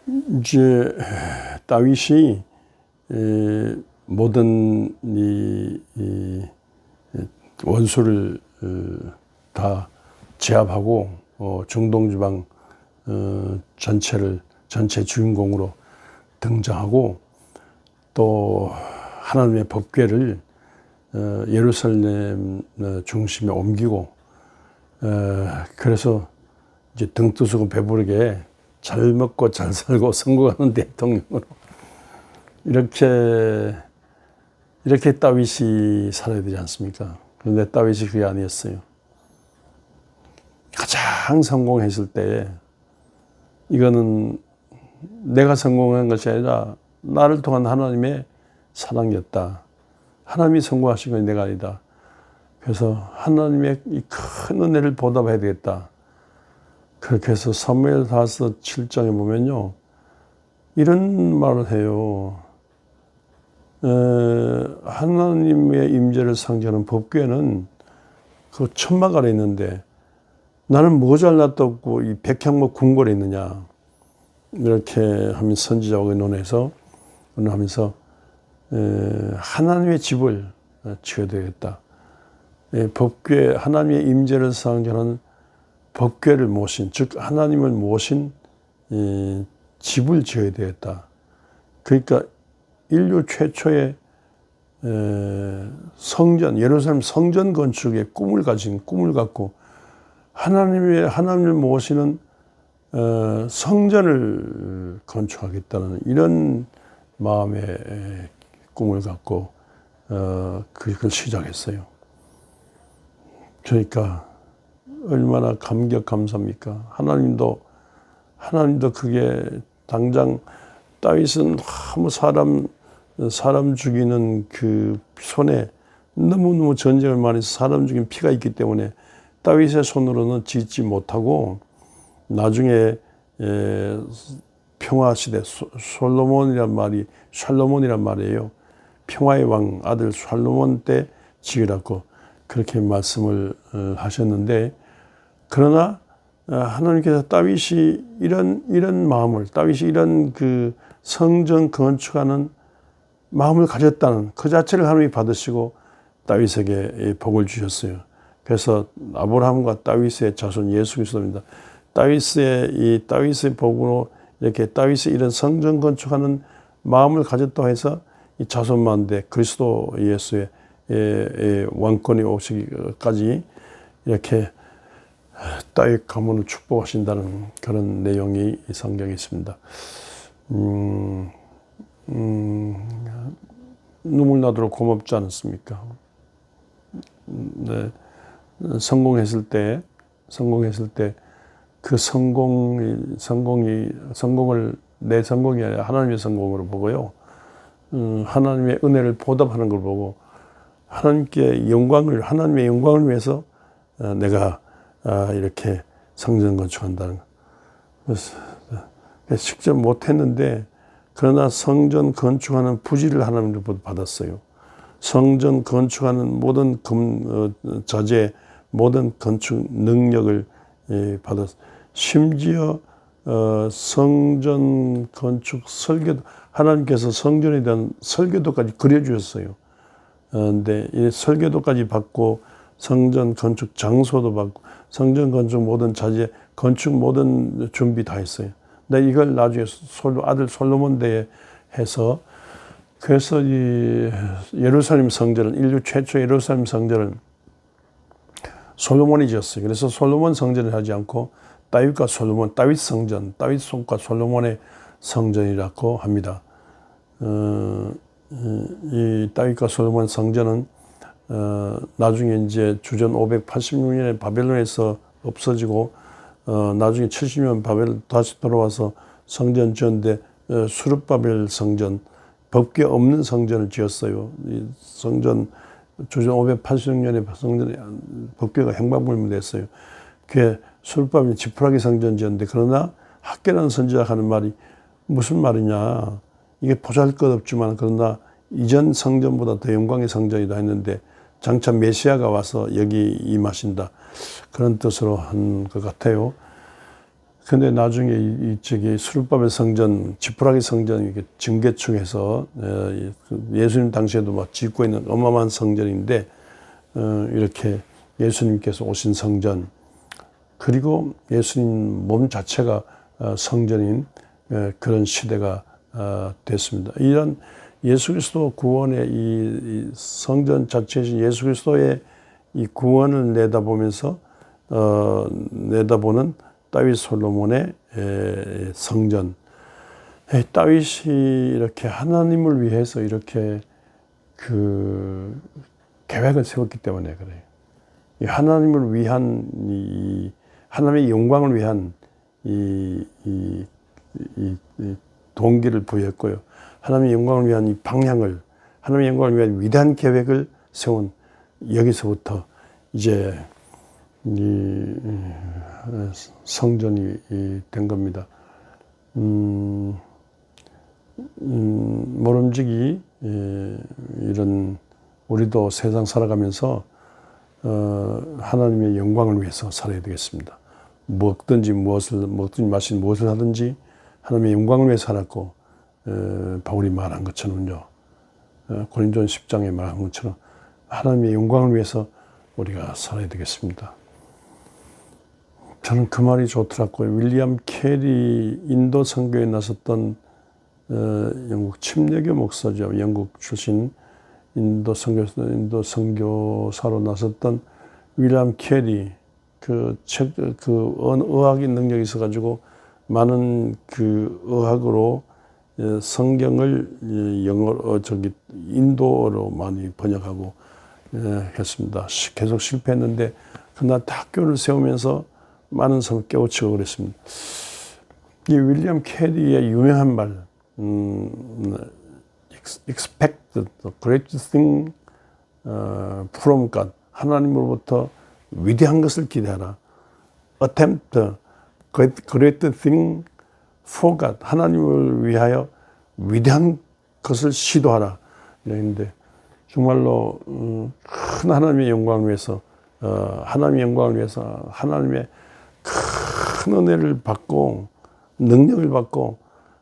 이제 다윗이 모든 원수를 다 제압하고 중동 지방 전체 주인공으로 등장하고, 또 하나님의 법궤를 예루살렘 중심에 옮기고, 그래서 이제 등뜨수고 배부르게 잘 먹고 잘 살고 성공하는 대통령으로 이렇게 다윗이 살아야 되지 않습니까? 그런데 다윗이 그게 아니었어요. 가장 성공했을 때 이거는 내가 성공한 것이 아니라 나를 통한 하나님의 사랑이었다. 하나님이 성공하신 건 내가 아니다. 그래서 하나님의 이 큰 은혜를 보답해야 되겠다. 그렇게 해서 사무엘하서 7장에 보면요, 이런 말을 해요. 하나님의 임재를 상징하는 법궤는 그 천막 아래 있는데 나는 뭐 잘났다고 이 백향목 궁궐에 있느냐, 이렇게 하면 선지자와 의논해서 하나님의 집을 지어야 되겠다. 법궤, 하나님의 임재를 상징하는 법궤를 모신, 즉 하나님을 모신 집을 지어야 되겠다. 그러니까 인류 최초의 성전, 예루살렘 성전 건축의 꿈을 갖고 하나님을 모시는 성전을 건축하겠다는 이런 마음의 꿈을 갖고 그걸 시작했어요. 그러니까 얼마나 감사합니까? 하나님도 그게 당장 다윗은 아무 사람 죽이는 그 손에 너무너무 전쟁을 많이 해서 사람 죽인 피가 있기 때문에 다윗의 손으로는 짓지 못하고, 나중에 평화시대 샬로몬이란 말이에요. 평화의 왕 아들 샬로몬 때 지으라고 그렇게 말씀을 하셨는데, 그러나 하나님께서 다윗이 이런 마음을, 다윗이 이런 그 성전 건축하는 마음을 가졌다는 그 자체를 하나님이 받으시고 다윗에게 복을 주셨어요. 그래서 아브라함과 다윗의 자손 예수 그리스도입니다. 다윗의 복으로 이렇게 다윗이 이런 성전 건축하는 마음을 가졌다고 해서 이 자손만대 그리스도 예수의 왕권이 오시기까지 이렇게 다윗 가문을 축복하신다는 그런 내용이 이 성경에 있습니다. 눈물 나도록 고맙지 않습니까? 네. 성공했을 때 그 성공을 내 성공이 아니라 하나님의 성공으로 보고요. 하나님의 은혜를 보답하는 걸 보고 하나님의 영광을 위해서 내가 이렇게 성전 건축한다는 것. 그래서 직접 못했는데, 그러나 성전 건축하는 부지를 하나님으로부터 받았어요. 성전 건축하는 모든 자재, 모든 건축 능력을 받았어요. 심지어 성전 건축 설계도, 하나님께서 성전에 대한 설계도까지 그려주셨어요. 근데 이 설계도까지 받고 성전 건축 장소도 받고 성전 건축 모든 자재, 건축 모든 준비 다 했어요. 근데 이걸 나중에 아들 솔로몬 때에 해서, 그래서 이 예루살렘 성전은, 인류 최초 예루살렘 성전을 솔로몬이 지었어요. 그래서 솔로몬 성전을 하지 않고 다윗 성전, 다윗 손과 솔로몬의 성전이라고 합니다. 이 다윗과 솔로몬 성전은 나중에 이제 주전 586년에 바벨론에서 없어지고, 나중에 70년 바벨 다시 돌아와서 성전 지었는데, 수르바벨 성전, 법궤 없는 성전을 지었어요. 이 성전 주전 586년에 성전에 법궤가 행방불명 됐어요. 그게 수르바벨 지푸라기 성전 지었는데, 그러나 학개라는 선지자가 하는 말이 무슨 말이냐, 이게 보잘것없지만 그러나 이전 성전보다 더 영광의 성전이다 했는데 장차 메시아가 와서 여기 임하신다, 그런 뜻으로 한 것 같아요. 근데 나중에 저기 수르바벨 성전, 지푸라기 성전 이렇게 증개축해서 예수님 당시에도 막 짓고 있는 어마어마한 성전인데 이렇게 예수님께서 오신 성전, 그리고 예수님 몸 자체가 성전인 그런 시대가 됐습니다. 이런 예수 그리스도 구원의 이 성전 자체이신 예수 그리스도의 이 구원을 내다보면서 내다보는 다윗 솔로몬의 성전. 다윗이 이렇게 하나님을 위해서 이렇게 그 계획을 세웠기 때문에 그래요. 이 하나님을 위한 이 하나님의 영광을 위한 이 동기를 부여했고요. 하나님의 영광을 위한 이 방향을, 하나님의 영광을 위한 위대한 계획을 세운 여기서부터 이제 이 성전이 된 겁니다. 모름지기 이런 우리도 세상 살아가면서 하나님의 영광을 위해서 살아야 되겠습니다. 무엇든지 마신 무엇을 하든지 하나님의 영광을 위해서 살았고, 바울이 말한 것처럼요, 고린도전 10장에 말한 것처럼 하나님의 영광을 위해서 우리가 살아야 되겠습니다. 저는 그 말이 좋더라고요. 윌리엄 캐리 인도 선교에 나섰던 영국 침례교 목사죠. 영국 출신 인도 선교사로 나섰던 윌리엄 캐리, 의학의 능력이 있어가지고 많은 그 의학으로 성경을 인도어로 많이 번역하고 했습니다. 계속 실패했는데 그날 학교를 세우면서 많은 사람을 깨우치고 그랬습니다. 이 윌리엄 캐리의 유명한 말, expect the great thing from God. 하나님으로부터 위대한 것을 기대하라. attempt the great thing for God. 하나님을 위하여 위대한 것을 시도하라. 이랬는데 정말로 큰 하나님의 영광을 위해서, 하나님의 영광을 위해서 하나님의 큰 은혜를 받고 능력을 받고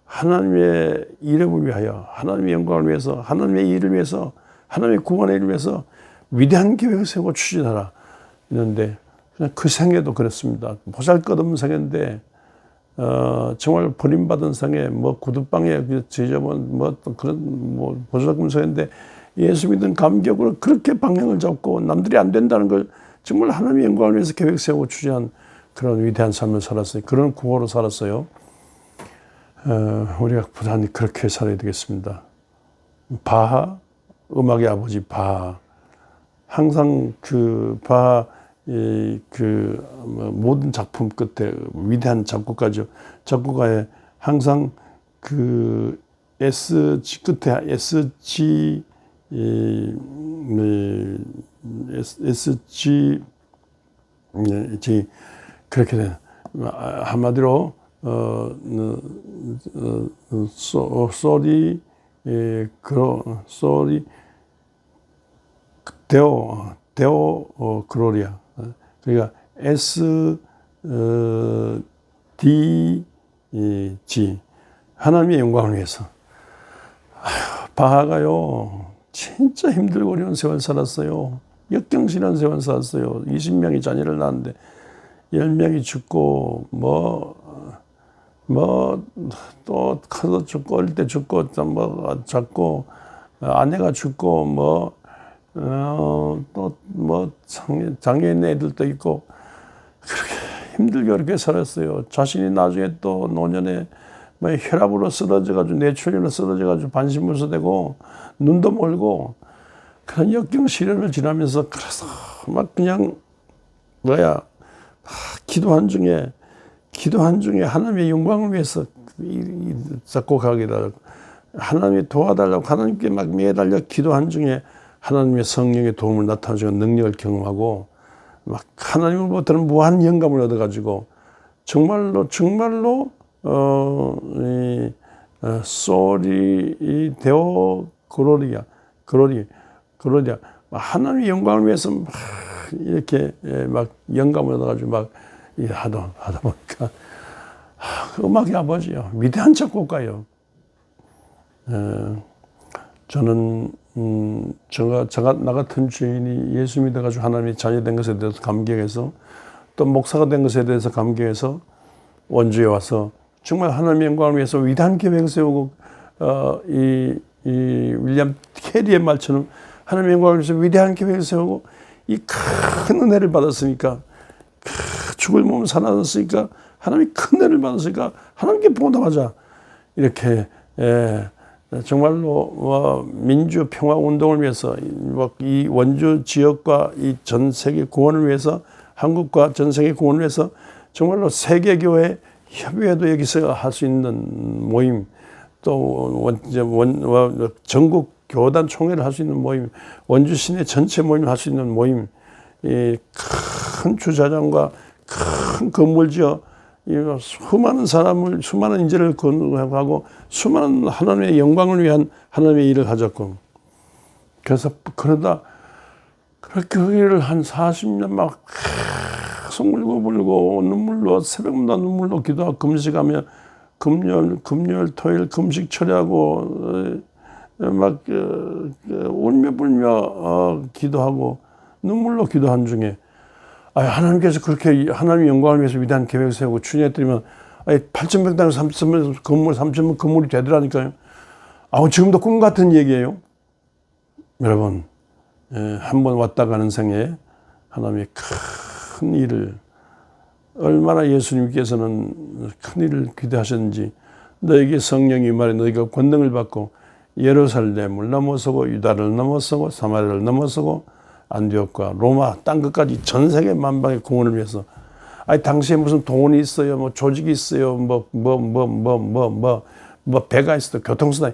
하나님의 이름을 위하여, 하나님의 영광을 위해서, 하나님의 일을 위해서, 하나님의 구원의 일을 위해서 위대한 계획을 세우고 추진하라. 이런데 그냥 그 생애도 그랬습니다. 보잘것없는 생애인데 정말 버림받은 생애, 구두방에 지저분 그런 보잘것없는 생애인데 예수 믿는 감격으로 그렇게 방향을 잡고 남들이 안 된다는 걸 정말 하나님의 영광을 위해서 계획 세우고 추진한 그런 위대한 삶을 살았어요. 그런 구호로 살았어요. 우리가 부단히 그렇게 살아야 되겠습니다. 바하, 음악의 아버지 바하. 항상 그 바하, 모든 작품 끝에 위대한 작곡가죠. 작곡가에 항상 그 SG 끝에 SG 그렇게 된, 한마디로 소리 데오 글로리아. 그러니까 SDG, 하나님의 영광을 위해서. 바하가요 진짜 힘들고 어려운 세월 살았어요. 역경실한 세월 살았어요. 20명이 자녀를 낳았는데 10명이 죽고 또 커서 죽고 어릴 때 죽고 작고 아내가 죽고 장애인 애들도 있고 그렇게 힘들게 그렇게 살았어요. 자신이 나중에 또 노년에 혈압으로 쓰러져가지고 뇌출혈로 쓰러져가지고 반신불수되고 눈도 멀고 그런 역경 시련을 지나면서 그래서 그냥 기도한 중에 하나님의 영광을 위해서 작곡하기다. 하나님이 도와달라고 하나님께 매달려 기도한 중에 하나님의 성령의 도움을 나타내주고 능력을 경험하고 하나님으로부터는 무한 영감을 얻어가지고 정말로 소리 데오 글로리아 하나님의 영광을 위해서 이렇게 영감을 얻어가지고 하다 보니까 음악의 아버지요. 위대한 작곡가요. 저는 나 같은 주인이 예수 믿어가지고 하나님의 자녀된 것에 대해서 감격해서 또 목사가 된 것에 대해서 감격해서 원주에 와서 정말 하나님의 영광을 위해서 위대한 계획을 세우고 이 윌리엄 캐리의 말처럼 하나님의 영광을 위해서 위대한 계획을 세우고 이 큰 은혜를 받았으니까 죽을 몸을 살아났으니까 하나님이 큰 은혜를 받았으니까 하나님께 보답하자 이렇게 정말로 민주 평화 운동을 위해서 이 원주 지역과 이 전 세계 구원을 위해서 한국과 전 세계 구원을 위해서 정말로 세계교회 협의회도 여기서 할 수 있는 모임 또 전국 교단 총회를 할 수 있는 모임 원주 시내 전체 모임을 할 수 있는 모임 이 큰 주차장과 큰 건물 지어 수많은 사람을 수많은 인재를 건하고 수많은 하나님의 영광을 위한 하나님의 일을 하셨고 그래서 그러다 그렇게 그 일을 한 40년 막 계속 울고 눈물로 새벽마다 눈물로 기도하고 금식하며 금요일 토요일 금식 처리하고 막 울며 불며 기도하고 눈물로 기도한 중에 하나님께서 그렇게 하나님의 영광을 위해서 위대한 계획을 세우고 추진했더니만 8,100당 3,000명 건물 3,000명 건물이 되더라니까요. 지금도 꿈 같은 얘기예요. 여러분 한 번 왔다 가는 생에 하나님의 큰 일을 얼마나 예수님께서는 큰 일을 기대하셨는지 너에게 성령이 임하여 너희가 권능을 받고 예루살렘을 넘어서고 유다를 넘어서고 사마리아를 넘어서고 안디옥과 로마 땅끝까지 전 세계 만방의 구원을 위해서 당시에 무슨 돈이 있어요 뭐 조직이 있어요 뭐 배가 있어요 교통수단이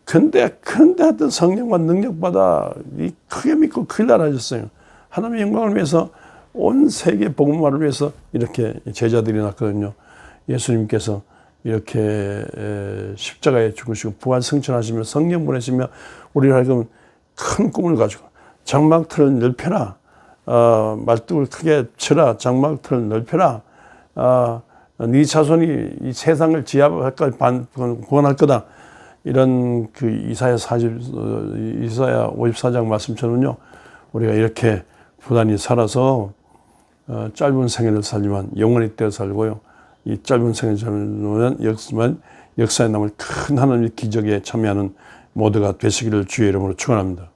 근데 하여튼 성령과 능력받아 크게 믿고 큰일 나라셨어요. 하나님의 영광을 위해서 온 세계 복음화를 위해서 이렇게 제자들이 났거든요. 예수님께서 이렇게 십자가에 죽으시고 부활 승천하시며 성령 보내시며 우리를 하여금 큰 꿈을 가지고 장막틀을 넓혀라. 말뚝을 크게 쳐라. 장막틀을 넓혀라. 네 자손이 이 세상을 지하할 구원할 거다. 이런 그 이사야 54장 말씀처럼요. 우리가 이렇게 부단히 살아서 짧은 생애를 살지만 영원히 떼어 살고요. 이 짧은 생애를 살면 역사에 남을 큰 하나님의 기적에 참여하는 모두가 되시기를 주의 이름으로 축원합니다.